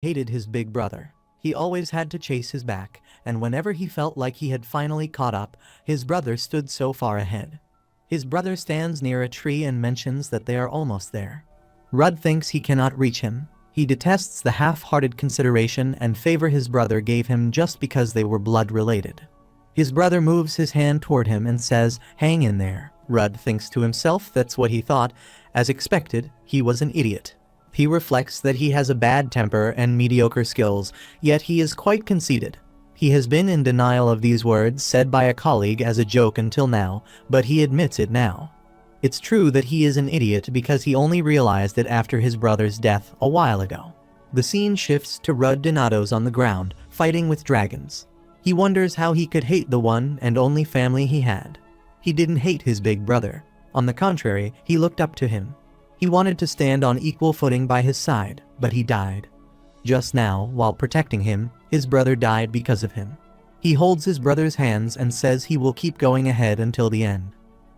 Hated his big brother. He always had to chase his back, and whenever he felt like he had finally caught up, his brother stood so far ahead. His brother stands near a tree and mentions that they are almost there. Rudd thinks he cannot reach him. He detests the half-hearted consideration and favor his brother gave him just because they were blood-related. His brother moves his hand toward him and says, "Hang in there." Rudd thinks to himself that's what he thought. As expected, he was an idiot. He reflects that he has a bad temper and mediocre skills, yet he is quite conceited. He has been in denial of these words said by a colleague as a joke until now, but he admits it now. It's true that he is an idiot because he only realized it after his brother's death a while ago. The scene shifts to Rudd Donato's on the ground, fighting with dragons. He wonders how he could hate the one and only family he had. He didn't hate his big brother. On the contrary, he looked up to him. He wanted to stand on equal footing by his side, but he died. Just now, while protecting him, his brother died because of him. He holds his brother's hands and says he will keep going ahead until the end.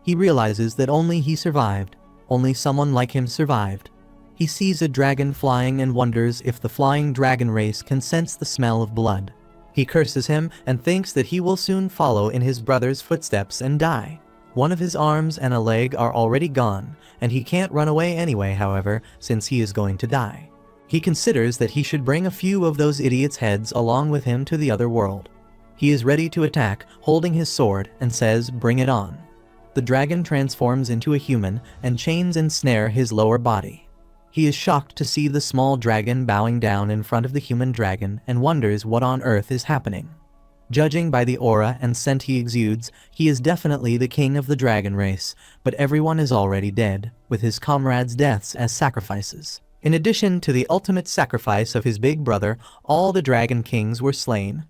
He realizes that only he survived, only someone like him survived. He sees a dragon flying and wonders if the flying dragon race can sense the smell of blood. He curses him and thinks that he will soon follow in his brother's footsteps and die. One of his arms and a leg are already gone, and he can't run away anyway, however, since he is going to die. He considers that he should bring a few of those idiots' heads along with him to the other world. He is ready to attack, holding his sword, and says, "Bring it on." The dragon transforms into a human and chains and snare his lower body. He is shocked to see the small dragon bowing down in front of the human dragon and wonders what on earth is happening. Judging by the aura and scent he exudes, he is definitely the king of the dragon race, but everyone is already dead, with his comrades' deaths as sacrifices. In addition to the ultimate sacrifice of his big brother, all the dragon kings were slain.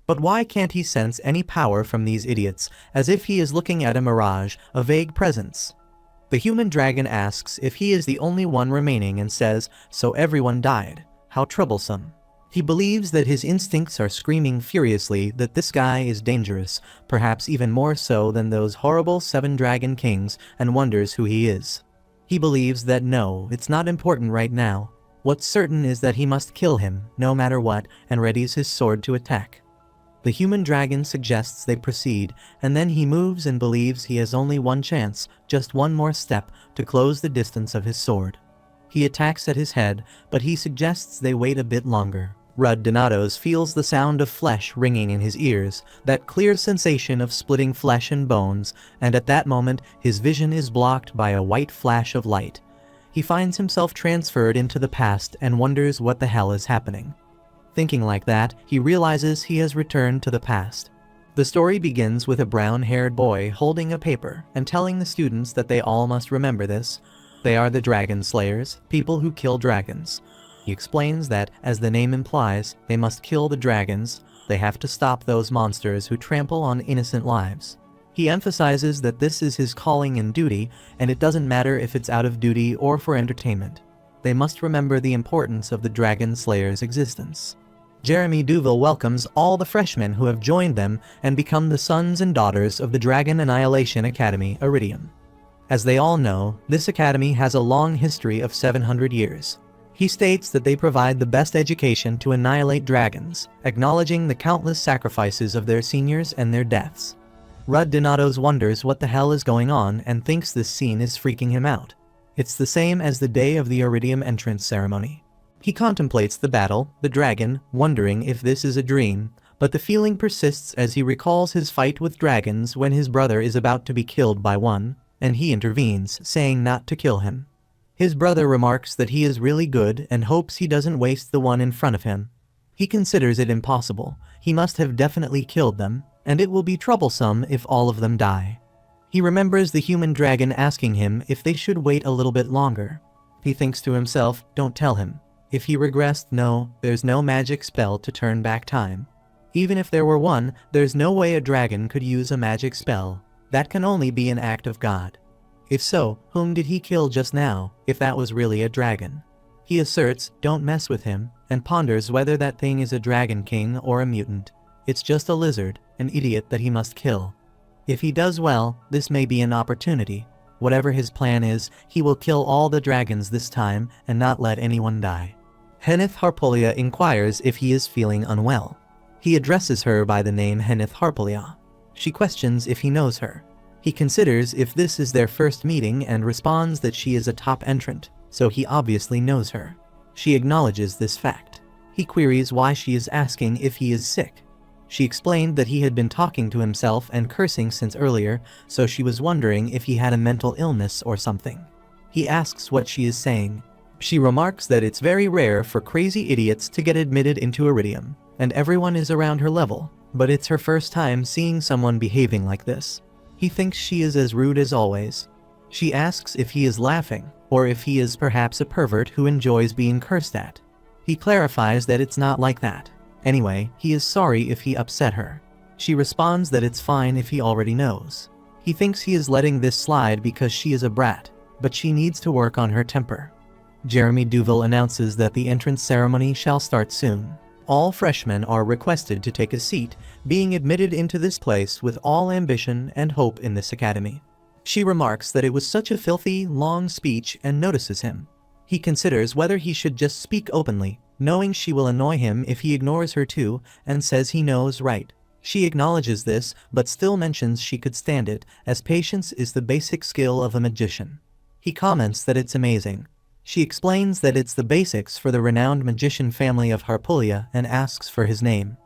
But why can't he sense any power from these idiots, as if he is looking at a mirage, a vague presence? The human dragon asks if he is the only one remaining and says, "So everyone died. How troublesome." He believes that his instincts are screaming furiously that this guy is dangerous, perhaps even more so than those horrible 7 dragon kings, and wonders who he is. He believes that no, it's not important right now. What's certain is that he must kill him, no matter what, and readies his sword to attack. The human dragon suggests they proceed, and then he moves and believes he has only one chance, just one more step, to close the distance of his sword. He attacks at his head, but he suggests they wait a bit longer. Rudd Donatos feels the sound of flesh ringing in his ears, that clear sensation of splitting flesh and bones, and at that moment his vision is blocked by a white flash of light. He finds himself transferred into the past and wonders what the hell is happening. Thinking like that, he realizes he has returned to the past. The story begins with a brown-haired boy holding a paper and telling the students that they all must remember this. They are the dragon slayers, people who kill dragons. He explains that, as the name implies, they must kill the dragons. They have to stop those monsters who trample on innocent lives. He emphasizes that this is his calling and duty, and it doesn't matter if it's out of duty or for entertainment. They must remember the importance of the dragon slayer's existence. Jeremy Duval welcomes all the freshmen who have joined them and become the sons and daughters of the Dragon Annihilation Academy, Iridium. As they all know, this academy has a long history of 700 years. He states that they provide the best education to annihilate dragons, acknowledging the countless sacrifices of their seniors and their deaths. Rudd Donatos wonders what the hell is going on and thinks this scene is freaking him out. It's the same as the day of the Iridium entrance ceremony. He contemplates the battle, the dragon, wondering if this is a dream, but the feeling persists as he recalls his fight with dragons when his brother is about to be killed by one, and he intervenes, saying not to kill him. His brother remarks that he is really good and hopes he doesn't waste the one in front of him. He considers it impossible. He must have definitely killed them, and it will be troublesome if all of them die. He remembers the human dragon asking him if they should wait a little bit longer. He thinks to himself, don't tell him. If he regressed, no, there's no magic spell to turn back time. Even if there were one, there's no way a dragon could use a magic spell. That can only be an act of God. If so, whom did he kill just now, if that was really a dragon? He asserts, don't mess with him, and ponders whether that thing is a dragon king or a mutant. It's just a lizard, an idiot that he must kill. If he does well, this may be an opportunity. Whatever his plan is, he will kill all the dragons this time and not let anyone die. Henneth Harpolia inquires if he is feeling unwell. He addresses her by the name Henneth Harpolia. She questions if he knows her. He considers if this is their first meeting and responds that she is a top entrant, so he obviously knows her. She acknowledges this fact. He queries why she is asking if he is sick. She explained that he had been talking to himself and cursing since earlier, so she was wondering if he had a mental illness or something. He asks what she is saying. She remarks that it's very rare for crazy idiots to get admitted into Iridium, and everyone is around her level, but it's her first time seeing someone behaving like this. He thinks she is as rude as always. She asks if he is laughing, or if he is perhaps a pervert who enjoys being cursed at. He clarifies that it's not like that. Anyway, he is sorry if he upset her. She responds that it's fine if he already knows. He thinks he is letting this slide because she is a brat, but she needs to work on her temper. Jeremy Duval announces that the entrance ceremony shall start soon. All freshmen are requested to take a seat, being admitted into this place with all ambition and hope in this academy. She remarks that it was such a filthy, long speech and notices him. He considers whether he should just speak openly, knowing she will annoy him if he ignores her too, and says he knows right. She acknowledges this, but still mentions she could stand it, as patience is the basic skill of a magician. He comments that it's amazing. She explains that it's the basics for the renowned magician family of Harpolia and asks for his name.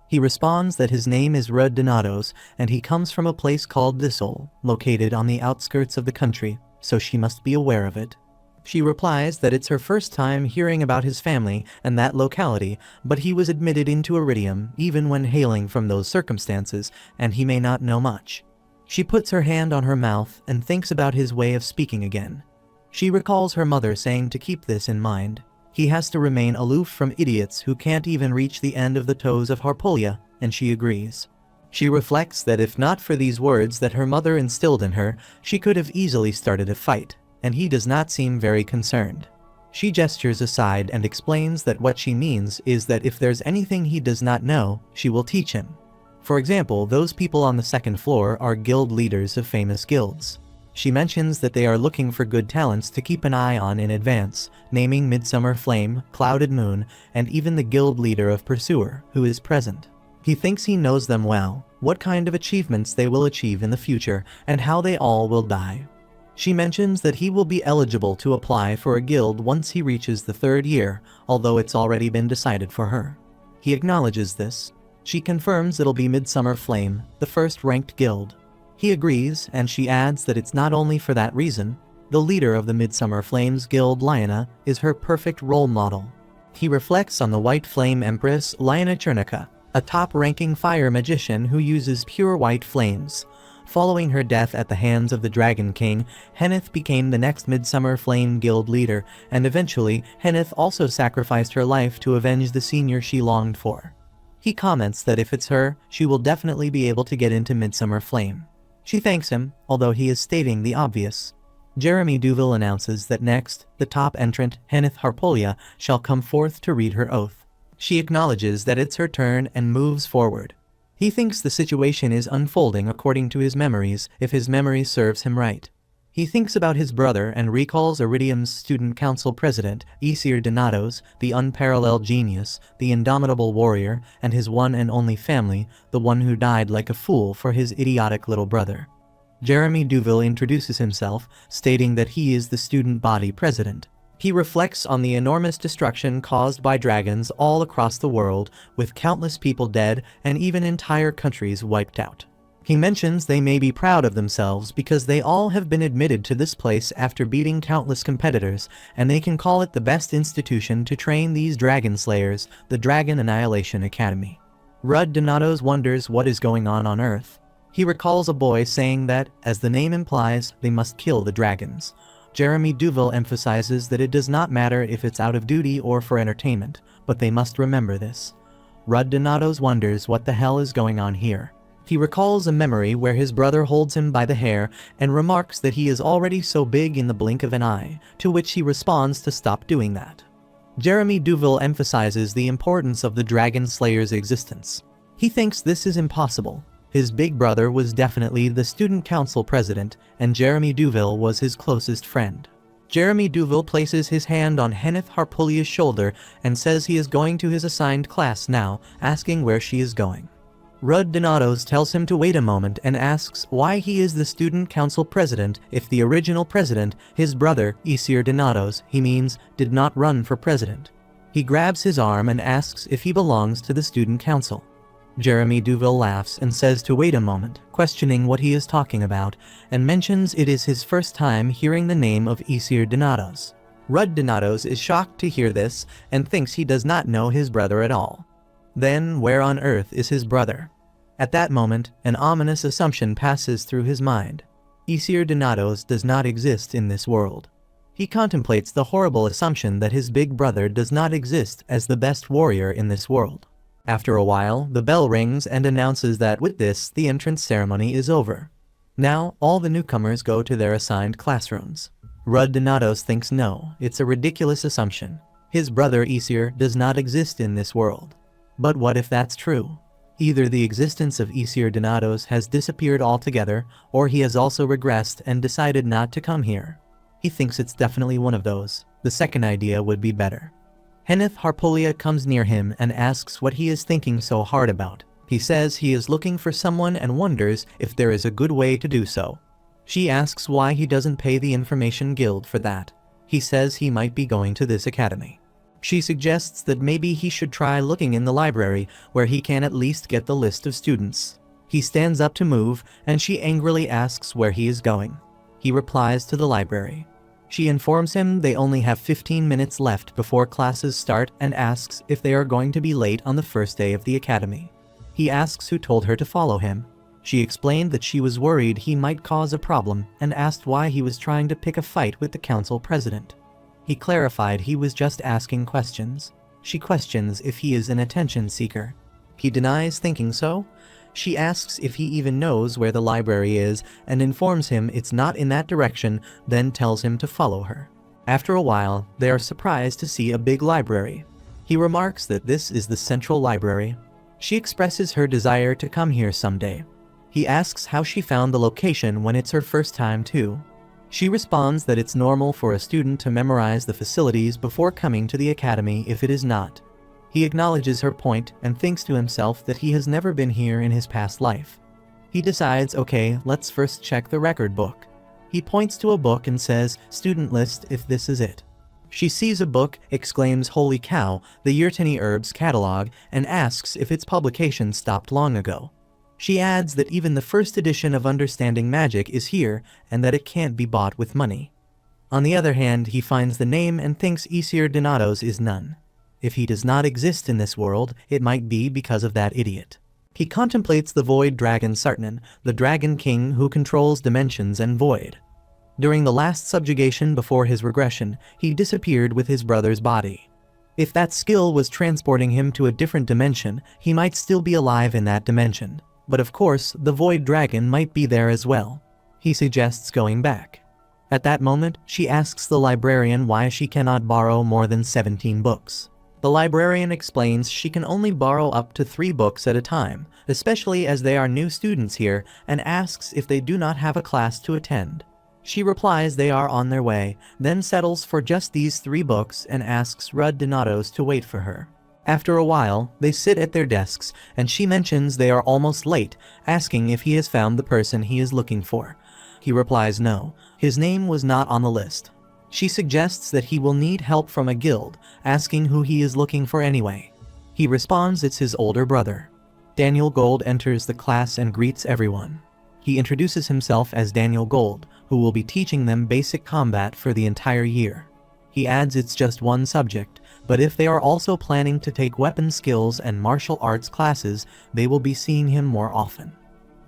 He responds that his name is Rud Donatos and he comes from a place called Dissol, located on the outskirts of the country, so she must be aware of it. She replies that it's her first time hearing about his family and that locality, but he was admitted into Iridium even when hailing from those circumstances, and he may not know much. She puts her hand on her mouth and thinks about his way of speaking again. She recalls her mother saying to keep this in mind. He has to remain aloof from idiots who can't even reach the end of the toes of Harpolia, and she agrees. She reflects that if not for these words that her mother instilled in her, she could have easily started a fight, and he does not seem very concerned. She gestures aside and explains that what she means is that if there's anything he does not know, she will teach him. For example, those people on the second floor are guild leaders of famous guilds. She mentions that they are looking for good talents to keep an eye on in advance, naming Midsummer Flame, Clouded Moon, and even the guild leader of Pursuer, who is present. He thinks he knows them well, what kind of achievements they will achieve in the future, and how they all will die. She mentions that he will be eligible to apply for a guild once he reaches the 3rd year, although it's already been decided for her. He acknowledges this. She confirms it'll be Midsummer Flame, the first ranked guild. He agrees, and she adds that it's not only for that reason. The leader of the Midsummer Flames Guild, Lyanna, is her perfect role model. He reflects on the White Flame Empress, Lyanna Chernica, a top-ranking fire magician who uses pure white flames. Following her death at the hands of the Dragon King, Henneth became the next Midsummer Flame Guild leader, and eventually, Henneth also sacrificed her life to avenge the senior she longed for. He comments that if it's her, she will definitely be able to get into Midsummer Flame. She thanks him, although he is stating the obvious. Jeremy Duval announces that next, the top entrant, Henneth Harpolia, shall come forth to read her oath. She acknowledges that it's her turn and moves forward. He thinks the situation is unfolding according to his memories, if his memory serves him right. He thinks about his brother and recalls Iridium's student council president, Aesir Donatos, the unparalleled genius, the indomitable warrior, and his one and only family, the one who died like a fool for his idiotic little brother. Jeremy Duval introduces himself, stating that he is the student body president. He reflects on the enormous destruction caused by dragons all across the world, with countless people dead and even entire countries wiped out. He mentions they may be proud of themselves because they all have been admitted to this place after beating countless competitors, and they can call it the best institution to train these dragon slayers, the Dragon Annihilation Academy. Rud Donatos wonders what is going on Earth. He recalls a boy saying that, as the name implies, they must kill the dragons. Jeremy Duval emphasizes that it does not matter if it's out of duty or for entertainment, but they must remember this. Rud Donatos wonders what the hell is going on here. He recalls a memory where his brother holds him by the hair and remarks that he is already so big in the blink of an eye, to which he responds to stop doing that. Jeremy Duval emphasizes the importance of the Dragon Slayer's existence. He thinks this is impossible. His big brother was definitely the student council president, and Jeremy Duval was his closest friend. Jeremy Duvall places his hand on Henneth Harpulia's shoulder and says he is going to his assigned class now, asking where she is going. Rudd Donatos tells him to wait a moment and asks why he is the student council president if the original president, his brother, Isir Donatos, he means, did not run for president. He grabs his arm and asks if he belongs to the student council. Jeremy Duvall laughs and says to wait a moment, questioning what he is talking about, and mentions it is his first time hearing the name of Isir Donatos. Rudd Donatos is shocked to hear this and thinks he does not know his brother at all. Then, where on earth is his brother? At that moment, an ominous assumption passes through his mind. Isir Donatos does not exist in this world. He contemplates the horrible assumption that his big brother does not exist as the best warrior in this world. After a while, the bell rings and announces that with this, the entrance ceremony is over. Now, all the newcomers go to their assigned classrooms. Rudd Donatos thinks no, it's a ridiculous assumption. His brother Isir does not exist in this world. But what if that's true? Either the existence of Isir Donatos has disappeared altogether, or he has also regressed and decided not to come here. He thinks it's definitely one of those. The second idea would be better. Henneth Harpulia comes near him and asks what he is thinking so hard about. He says he is looking for someone and wonders if there is a good way to do so. She asks why he doesn't pay the Information Guild for that. He says he might be going to this academy. She suggests that maybe he should try looking in the library, where he can at least get the list of students. He stands up to move, and she angrily asks where he is going. He replies to the library. She informs him they only have 15 minutes left before classes start and asks if they are going to be late on the first day of the academy. He asks who told her to follow him. She explained that she was worried he might cause a problem and asked why he was trying to pick a fight with the council president. He clarified he was just asking questions. She questions if he is an attention seeker. He denies thinking so. She asks if he even knows where the library is and informs him it's not in that direction, then tells him to follow her. After a while, they are surprised to see a big library. He remarks that this is the central library. She expresses her desire to come here someday. He asks how she found the location when it's her first time too. She responds that it's normal for a student to memorize the facilities before coming to the academy if it is not. He acknowledges her point and thinks to himself that he has never been here in his past life. He decides, okay, let's first check the record book. He points to a book and says, student list if this is it. She sees a book, exclaims holy cow, the Yurtani Herbs catalog, and asks if its publication stopped long ago. She adds that even the first edition of Understanding Magic is here and that it can't be bought with money. On the other hand, he finds the name and thinks Isir Donatos is none. If he does not exist in this world, it might be because of that idiot. He contemplates the void dragon Sartnan, the dragon king who controls dimensions and void. During the last subjugation before his regression, he disappeared with his brother's body. If that skill was transporting him to a different dimension, he might still be alive in that dimension. But of course, the void dragon might be there as well. He suggests going back. At that moment, she asks the librarian why she cannot borrow more than 17 books. The librarian explains she can only borrow up to 3 books at a time, especially as they are new students here, and asks if they do not have a class to attend. She replies they are on their way, then settles for just these 3 books and asks Rudd Donatos to wait for her. After a while, they sit at their desks, and she mentions they are almost late, asking if he has found the person he is looking for. He replies no, his name was not on the list. She suggests that he will need help from a guild, asking who he is looking for anyway. He responds it's his older brother. Daniel Gold enters the class and greets everyone. He introduces himself as Daniel Gold, who will be teaching them basic combat for the entire year. He adds it's just one subject, but if they are also planning to take weapon skills and martial arts classes, they will be seeing him more often.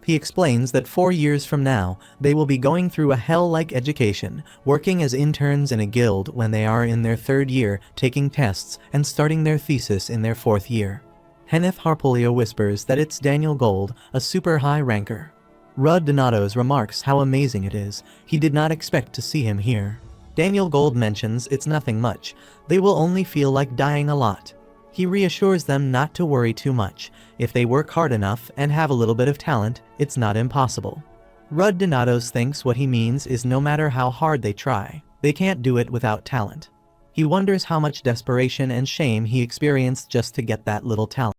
He explains that 4 years from now, they will be going through a hell-like education, working as interns in a guild when they are in their 3rd year, taking tests, and starting their thesis in their 4th year. Henneth Harpulia whispers that it's Daniel Gold, a super high ranker. Rudd Donatos remarks how amazing it is. He did not expect to see him here. Daniel Gold mentions it's nothing much. They will only feel like dying a lot. He reassures them not to worry too much. If they work hard enough and have a little bit of talent, it's not impossible. Rudd Donatos thinks what he means is no matter how hard they try, They can't do it without talent. He wonders how much desperation and shame he experienced just to get that little talent.